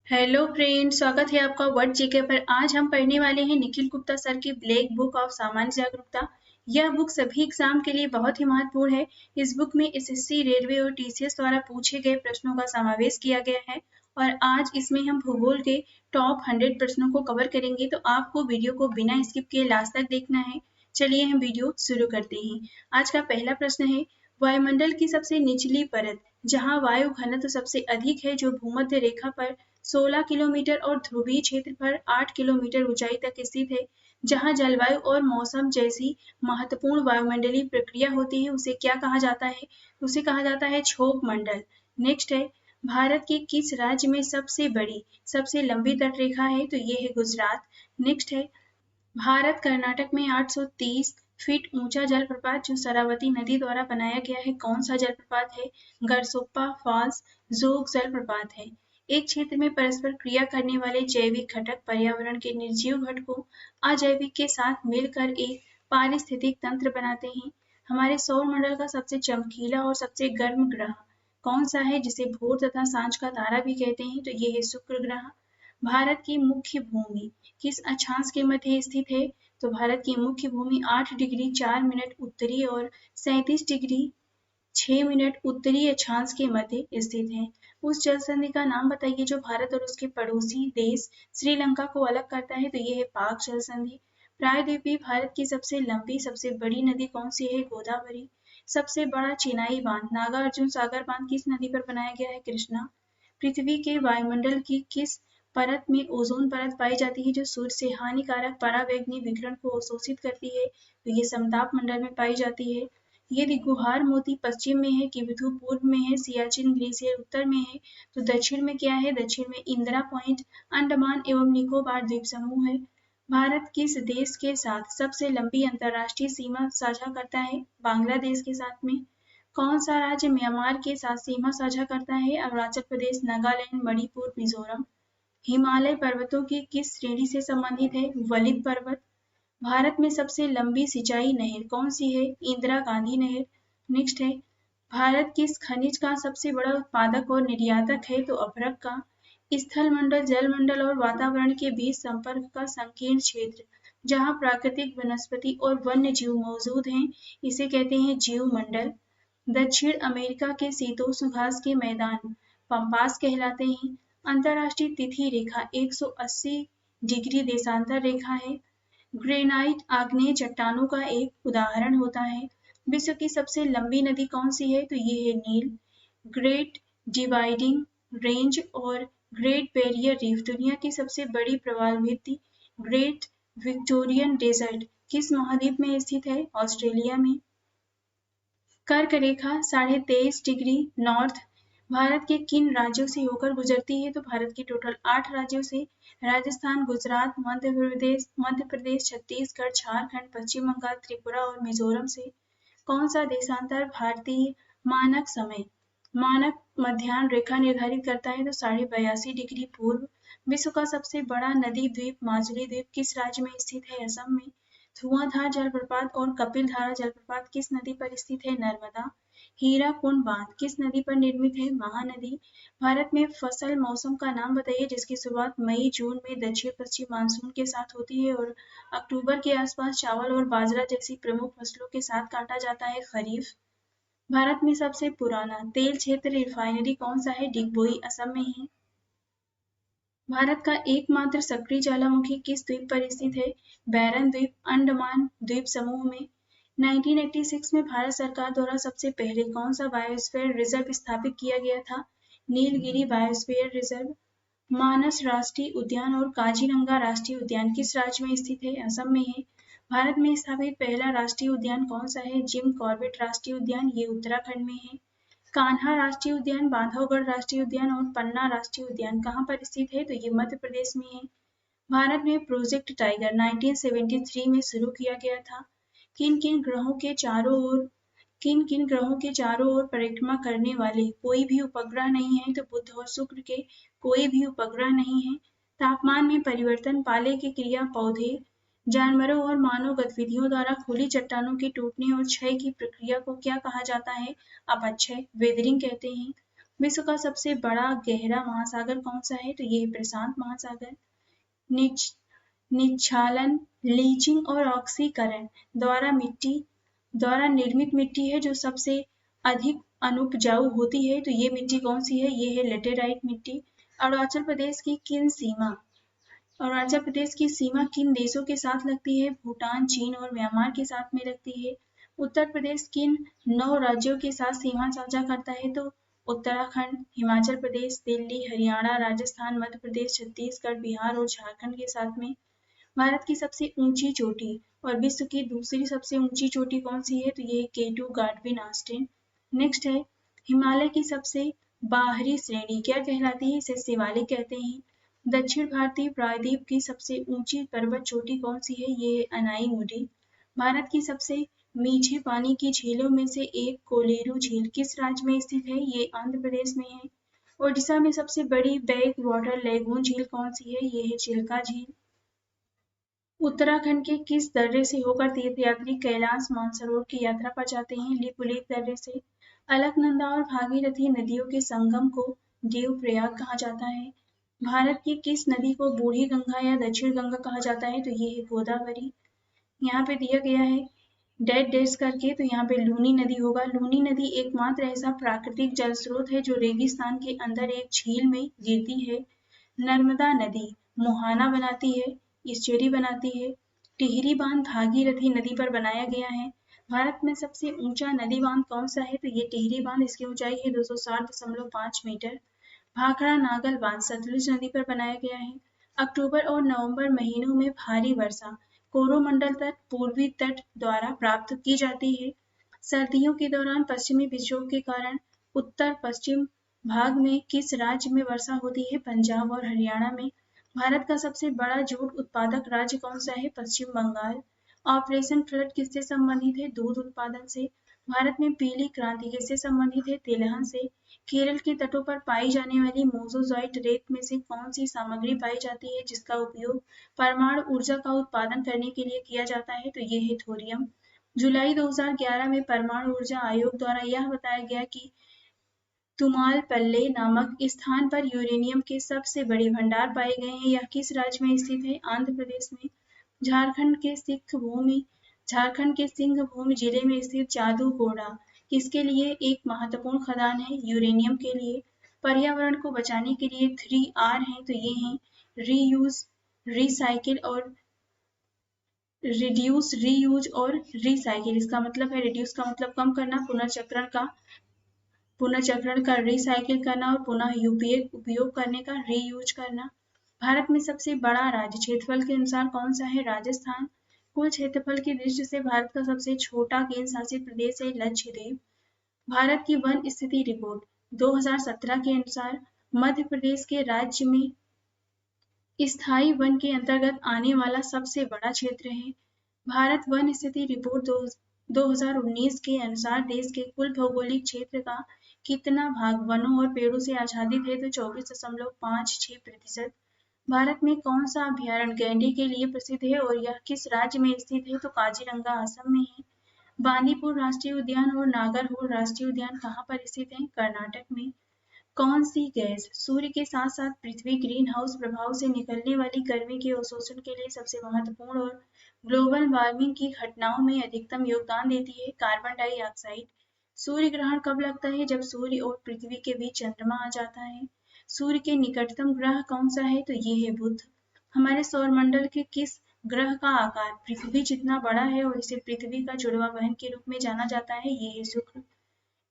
Hello friend, स्वागत है आपका वर्ड जीके पर। आज हम पढ़ने वाले हैं निखिल गुप्ता सर की ब्लैक बुक ऑफ सामान्य जागरूकता। यह बुक सभी एग्जाम के लिए बहुत ही महत्वपूर्ण है। इस बुक में एसएससी, रेलवे और टीसीएस द्वारा पूछे गए प्रश्नों का समावेश किया गया है और आज इसमें हम भूगोल के टॉप 100 प्रश्नों को कवर करेंगे, तो आपको वीडियो को बिना स्किप किए लास्ट तक देखना है। चलिए हम वीडियो शुरू करते हैं। आज का पहला प्रश्न है, वायुमंडल की सबसे निचली परत जहां वायु घनत्व सबसे अधिक है, जो भूमध्य रेखा पर 16 किलोमीटर और ध्रुवीय क्षेत्र पर 8 किलोमीटर ऊंचाई तक स्थित है, जहां जलवायु और मौसम जैसी महत्वपूर्ण वायुमंडलीय प्रक्रिया होती है, उसे क्या कहा जाता है? उसे कहा जाता है क्षोभ मंडल। नेक्स्ट है, भारत के किस राज्य में सबसे बड़ी, सबसे लंबी तटरेखा है? तो ये है गुजरात। नेक्स्ट है, भारत कर्नाटक में 830 फीट ऊंचा जलप्रपात जो शरावती नदी द्वारा बनाया गया है, कौन सा जलप्रपात है? गरसोप्पा फॉल्स जोग जलप्रपात है। एक क्षेत्र में परस्पर क्रिया करने वाले जैविक घटक पर्यावरण के निर्जीव घटकों अजैविक के साथ मिलकर एक पारिस्थितिक तंत्र बनाते हैं। हमारे सौर मंडल का सबसे चमकीला और सबसे गर्म ग्रह कौन सा है, जिसे भोर तथा सांझ का तारा भी कहते हैं? तो ये है शुक्र ग्रह। भारत की मुख्य भूमि किस अक्षांश के मध्य स्थित है? तो भारत की मुख्य भूमि 8 डिग्री 4 मिनट उत्तरी और 37 डिग्री 6 मिनट उत्तरी अक्षांश के मध्य स्थित है। उस जल संधि का नाम बताइए जो भारत और उसके पड़ोसी देश श्रीलंका को अलग करता है? तो ये है पाक जल संधि। प्रायद्वीपीय भारत की सबसे लंबी, सबसे बड़ी नदी कौन सी है? गोदावरी। सबसे बड़ा चिनाई बांध नागार्जुन सागर बांध किस नदी पर बनाया गया है? कृष्णा। पृथ्वी के वायुमंडल की किस परत में ओजोन परत पाई जाती है, जो सूर्य से हानिकारक पराबैंगनी विकिरण को अवशोषित करती है? तो ये समताप मंडल में पाई जाती है। यदि गुहार मोती पश्चिम में है, किबिथु पूर्व में है, सियाचिन ग्लेशियर उत्तर में है, तो दक्षिण में क्या है? दक्षिण में इंदिरा पॉइंट अंडमान एवं निकोबार द्वीप समूह है। भारत किस देश के साथ सबसे लंबी अंतर्राष्ट्रीय सीमा साझा करता है? बांग्लादेश के साथ में। कौन सा राज्य म्यांमार के साथ सीमा साझा करता है? अरुणाचल प्रदेश, नागालैंड, मणिपुर, मिजोरम। हिमालय पर्वतों की किस श्रेणी से संबंधित है? वलित पर्वत। भारत में सबसे लंबी सिंचाई नहर कौन सी है? इंदिरा गांधी नहर। नेक्स्ट है, भारत किस खनिज का सबसे बड़ा उत्पादक और निर्यातक है? तो अभ्रक का। स्थल मंडल, जल मंडल और वातावरण के बीच संपर्क का संकीर्ण क्षेत्र जहाँ प्राकृतिक वनस्पति और वन्य जीव मौजूद हैं, इसे कहते हैं जीव मंडल। दक्षिण अमेरिका के शीतोष्ण घास के मैदान पम्पास कहलाते हैं। अंतर्राष्ट्रीय तिथि रेखा 180 डिग्री देशांतर रेखा है। ग्रेनाइट आग्नेय चट्टानों का एक उदाहरण होता है। विश्व की सबसे लंबी नदी कौन सी है? तो ये है नील। ग्रेट डिवाइडिंग रेंज और ग्रेट बैरियर रीफ दुनिया की सबसे बड़ी प्रवाल भित्ति ग्रेट विक्टोरियन डेजर्ट किस महाद्वीप में स्थित है? ऑस्ट्रेलिया में। कर्क रेखा 23.5 डिग्री नॉर्थ भारत के किन राज्यों से होकर गुजरती है? तो भारत के टोटल 8 राज्यों से, राजस्थान, गुजरात, मध्य प्रदेश, छत्तीसगढ़, झारखंड, पश्चिम बंगाल, त्रिपुरा और मिजोरम से। कौन सा देशांतर भारतीय मानक समय मानक मध्याह्न रेखा निर्धारित करता है? तो 82.5 डिग्री पूर्व। विश्व का सबसे बड़ा नदी द्वीप माजुली द्वीप किस राज्य में स्थित है? असम में। धुआंधार जलप्रपात और कपिलधारा जलप्रपात किस नदी पर स्थित है? नर्मदा। हीराकुंड बांध किस नदी पर निर्मित है? महानदी। भारत में फसल मौसम का नाम बताइए जिसकी शुरुआत मई जून में दक्षिण पश्चिम मानसून के साथ होती है और अक्टूबर के आसपास चावल और बाजरा जैसी प्रमुख फसलों के साथ काटा जाता है। खरीफ। भारत में सबसे पुराना तेल क्षेत्र रिफाइनरी कौन सा है? डिगबोई असम में है। भारत का एकमात्र सक्रिय ज्वालामुखी किस द्वीप पर स्थित है? बैरन द्वीप, अंडमान द्वीप समूह में। 1986 में भारत सरकार द्वारा सबसे पहले कौन सा बायोस्फीयर रिजर्व स्थापित किया गया था? Nilgiri biosphere reserve. मानस राष्ट्रीय उद्यान और काजीरंगा राष्ट्रीय उद्यान किस राज्य में स्थित है? असम में है। भारत में स्थापित पहला राष्ट्रीय उद्यान कौन सा है? जिम कॉर्बेट राष्ट्रीय उद्यान, ये उत्तराखंड में है। कान्हा राष्ट्रीय उद्यान, बांधवगढ़ राष्ट्रीय उद्यान और पन्ना राष्ट्रीय उद्यान कहाँ पर स्थित है? तो ये मध्य प्रदेश में है। भारत में प्रोजेक्ट टाइगर 1973 में शुरू किया गया था। किन किन ग्रहों के चारों ओर परिक्रमा करने वाले कोई भी उपग्रह नहीं है? तो बुध और शुक्र के कोई भी उपग्रह नहीं है। तापमान में परिवर्तन, पाले की क्रिया, पौधे, जानवरों और मानव गतिविधियों द्वारा खुली चट्टानों के टूटने और क्षय की प्रक्रिया को क्या कहा जाता है? अपक्षय, वेदरिंग कहते हैं। विश्व का सबसे बड़ा गहरा महासागर कौन सा है? तो ये है प्रशांत महासागर। निच निच्छालन, लीचिंग और ऑक्सीकरण द्वारा निर्मित मिट्टी है जो सबसे अधिक अनुपजाऊ होती है। तो ये मिट्टी कौन सी है? ये है लेटेराइट मिट्टी। अरुणाचल प्रदेश की सीमा किन देशों के साथ लगती है? भूटान, चीन और म्यांमार के साथ में लगती है। उत्तर प्रदेश किन 9 राज्यों के साथ सीमा साझा करता है? तो उत्तराखंड, हिमाचल प्रदेश, दिल्ली, हरियाणा, राजस्थान, मध्य प्रदेश, छत्तीसगढ़, बिहार और झारखंड के साथ में। भारत की सबसे ऊंची चोटी और विश्व की दूसरी सबसे ऊंची चोटी कौन सी है? तो ये K2 गाडविन ऑस्टिन। नेक्स्ट है हिमालय की सबसे बाहरी श्रेणी क्या कहलाती है? इसे शिवालिक कहते हैं। दक्षिण भारतीय प्रायद्वीप की सबसे ऊंची पर्वत चोटी कौन सी है? ये अनाई-मुडी। भारत की सबसे मीठे पानी की झीलों में से एक कोलेरू झील किस राज्य में स्थित है? ये आंध्र प्रदेश में है। ओडिशा में सबसे बड़ी बैक वाटर लेगून झील कौन सी है? ये है चिल्का झील। उत्तराखंड के किस दर्रे से होकर तीर्थयात्री कैलाश मानसरोवर की यात्रा पर जाते हैं? लिपुलेख दर्रे से। अलकनंदा और भागीरथी नदियों के संगम को देवप्रयाग कहा जाता है। भारत की किस नदी को बूढ़ी गंगा या दक्षिण गंगा कहा जाता है? तो ये है गोदावरी। यहाँ पे दिया गया है डेड डेज करके, तो यहाँ पे लूनी नदी होगा। लूनी नदी एकमात्र ऐसा प्राकृतिक जल स्रोत है जो रेगिस्तान के अंदर एक झील में गिरती है। नर्मदा नदी मुहाना बनाती है, इस्चेरी बनाती है। टिहरी बांध भागीरथी नदी पर बनाया गया है। भारत में सबसे ऊंचा नदी बांध कौन सा है? तो ये टिहरी बांध, इसकी ऊंचाई है 260.5 मीटर। भाखड़ा नागल बांध सतलुज नदी पर बनाया गया है। अक्टूबर और नवंबर महीनों में भारी वर्षा कोरोमंडल तट पूर्वी तट द्वारा प्राप्त की जाती है। सर्दियों के दौरान पश्चिमी विक्षोभ के कारण उत्तर पश्चिम भाग में किस राज्य में वर्षा होती है? पंजाब और हरियाणा में। भारत का सबसे बड़ा जूट उत्पादक राज्य कौन सा है? पश्चिम बंगाल। ऑपरेशन फ्लड किससे संबंधित है? दूध उत्पादन से। भारत में पीली क्रांति किससे संबंधित है? तिलहन से। केरल के तटों पर पाई जाने वाली मोज़ोज़ोइट रेत में से कौन सी सामग्री पाई जाती है जिसका उपयोग परमाणु ऊर्जा का उत्पादन करने के लिए किया जाता है? तो ये है थोरियम। जुलाई 2011 में परमाणु ऊर्जा आयोग द्वारा यह बताया गया कि तुमालपल्ले नामक स्थान पर यूरेनियम के सबसे बड़े भंडार पाए गए हैं। यह किस राज्य में स्थित है? आंध्र प्रदेश में। झारखंड के सिंहभूम जिले में स्थित जादूगोड़ा किसके लिए एक महत्वपूर्ण खदान है? यूरेनियम के लिए। पर्यावरण को बचाने के लिए 3R हैं, तो ये हैं रीयूज, रिसाइकिल और रिड्यूस, रीयूज और रिसाइकिल। इसका मतलब है रिड्यूस का मतलब कम करना, पुनर्चक्रण का रिसाइकिल करना और पुनः उपयोग करने का रीयूज करना। भारत में सबसे बड़ा राज्य क्षेत्रफल के अनुसार कौन सा है? राजस्थान। कुल क्षेत्रफल की दृष्टि से भारत का सबसे छोटा केंद्र शासित प्रदेश है लक्षद्वीप। भारत की वन स्थिति रिपोर्ट 2017 के अनुसार मध्य प्रदेश के राज्य में स्थायी वन के अंतर्गत आने वाला सबसे बड़ा क्षेत्र है। भारत वन स्थिति रिपोर्ट 2019 के अनुसार देश के कुल भौगोलिक क्षेत्र का कितना भाग वनों और पेड़ों से आच्छादित है? तो 24.56%। भारत में कौन सा अभ्यारण्य गैंडे के लिए प्रसिद्ध है और यह किस राज्य में स्थित है? तो काजीरंगा असम में है। बांदीपुर राष्ट्रीय उद्यान और नागरहोल राष्ट्रीय उद्यान कहाँ पर स्थित है? कर्नाटक में। कौन सी गैस सूर्य के साथ साथ पृथ्वी ग्रीन हाउस प्रभाव से निकलने वाली गर्मी के अवशोषण के लिए सबसे महत्वपूर्ण और ग्लोबल वार्मिंग की घटनाओं में अधिकतम योगदान देती है? Carbon dioxide. सूर्य ग्रहण कब लगता है? जब सूर्य और पृथ्वी के बीच चंद्रमा आ जाता है। सूर्य के निकटतम ग्रह कौन सा है? तो ये है बुध। हमारे सौरमंडल के किस ग्रह का आकार पृथ्वी जितना बड़ा है और इसे पृथ्वी का जुड़वा बहन के रूप में जाना जाता है? ये है शुक्र।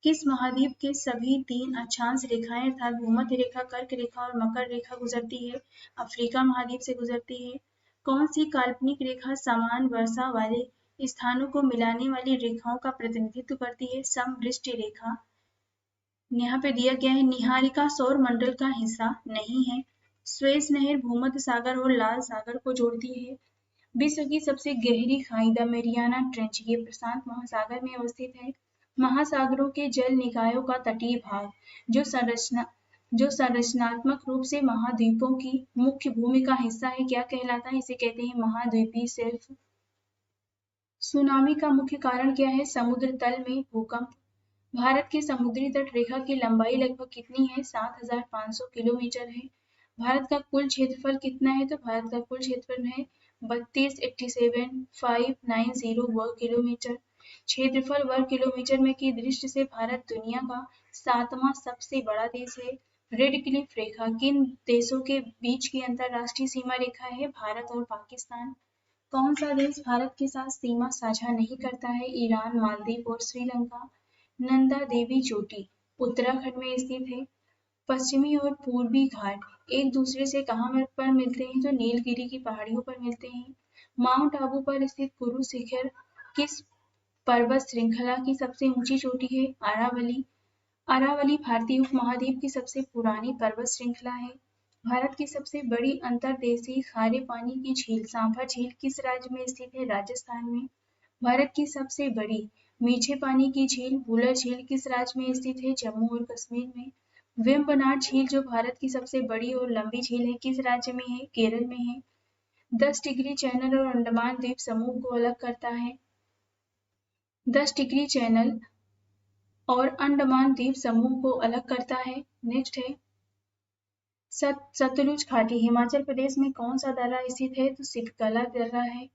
किस महाद्वीप के सभी 3 अक्षांश रेखाएं अर्थात भूमध्य रेखा, कर्क रेखा और मकर रेखा गुजरती है? अफ्रीका महाद्वीप से गुजरती है। कौन सी काल्पनिक रेखा समान वर्षा वाले स्थानों को मिलाने वाली रेखाओं का प्रतिनिधित्व करती है? समवृष्टि रेखा। यहाँ पे दिया गया है निहारिका सौर मंडल का हिस्सा नहीं है। स्वेज नहर भूमध्य सागर और लाल सागर को जोड़ती है। विश्व की सबसे गहरी खाई द मेरियाना ट्रेंच ये प्रशांत महासागर में अवस्थित है। महासागरों के जल निकायों का तटीय भाग जो संरचनात्मक रूप से महाद्वीपों की मुख्य भूमि का हिस्सा है क्या कहलाता है? इसे कहते हैं महाद्वीपीय शेल्फ। सुनामी का मुख्य कारण क्या है? समुद्र तल में भूकंप। भारत की समुद्री तट रेखा की लंबाई लगभग कितनी है? 7,500 किलोमीटर है। भारत का कुल क्षेत्रफल कितना है? तो भारत का कुल क्षेत्रफल है 32,87,590 वर्ग किलोमीटर। क्षेत्रफल वर्ग किलोमीटर में की दृष्टि से भारत दुनिया का 7वां सबसे बड़ा देश है। रेड क्लिफ रेखा किन देशों के बीच की अंतरराष्ट्रीय सीमा रेखा है? भारत और पाकिस्तान। कौन सा देश भारत के साथ सीमा साझा नहीं करता है? ईरान, मालदीव और श्रीलंका। नंदा देवी चोटी उत्तराखंड में स्थित है। पश्चिमी और पूर्वी घाट एक दूसरे से कहाँ पर मिलते हैं? तो नीलगिरी की पहाड़ियों पर मिलते हैं। माउंट आबू पर स्थित कुरु शिखर किस पर्वत श्रृंखला की सबसे ऊंची चोटी है? अरावली। अरावली भारतीय उपमहाद्वीप की सबसे पुरानी पर्वत श्रृंखला है। भारत की सबसे बड़ी अंतर्देशीय खारे पानी की झील सांभर झील किस राज्य में स्थित है? राजस्थान में। भारत की सबसे बड़ी मीठे पानी की झील वुलर झील किस राज्य में स्थित है? जम्मू और कश्मीर में। वेम्बनाड झील जो भारत की सबसे बड़ी और लंबी झील है किस राज्य में है? केरल में है। 10 डिग्री चैनल और अंडमान द्वीप समूह को अलग करता है। 10 डिग्री चैनल और अंडमान द्वीप समूह को अलग करता है। नेक्स्ट है सतलुज घाटी हिमाचल प्रदेश में कौन सा दर्रा स्थित है? तो सिटकला दर्रा है।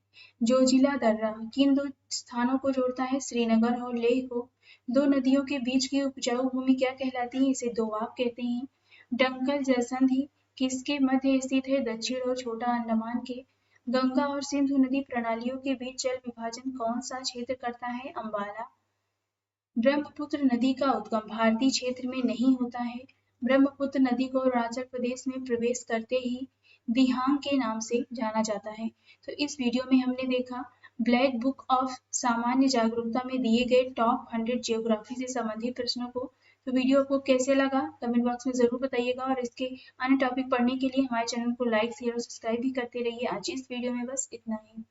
जोजिला दर्रा किन दो स्थानों को जोड़ता है? श्रीनगर और लेह को। दो नदियों के बीच की उपजाऊ भूमि क्या कहलाती है? इसे दोआब कहते हैं। डंकल जलसंधि किसके मध्य स्थित है? दक्षिण और छोटा अंडमान के। गंगा और सिंधु नदी प्रणालियों के बीच जल विभाजन कौन सा क्षेत्र करता है? अंबाला। ब्रह्मपुत्र नदी का उद्गम भारतीय क्षेत्र में नहीं होता है। ब्रह्मपुत्र नदी को अरुणाचल प्रदेश में प्रवेश करते ही दिहांग के नाम से जाना जाता है। तो इस वीडियो में हमने देखा ब्लैक बुक ऑफ सामान्य जागरूकता में दिए गए टॉप 100 जियोग्राफी से संबंधित प्रश्नों को। तो वीडियो आपको कैसे लगा कमेंट बॉक्स में जरूर बताइएगा और इसके अन्य टॉपिक पढ़ने के लिए हमारे चैनल को लाइक शेयर और सब्सक्राइब भी करते रहिए। आज इस वीडियो में बस इतना ही।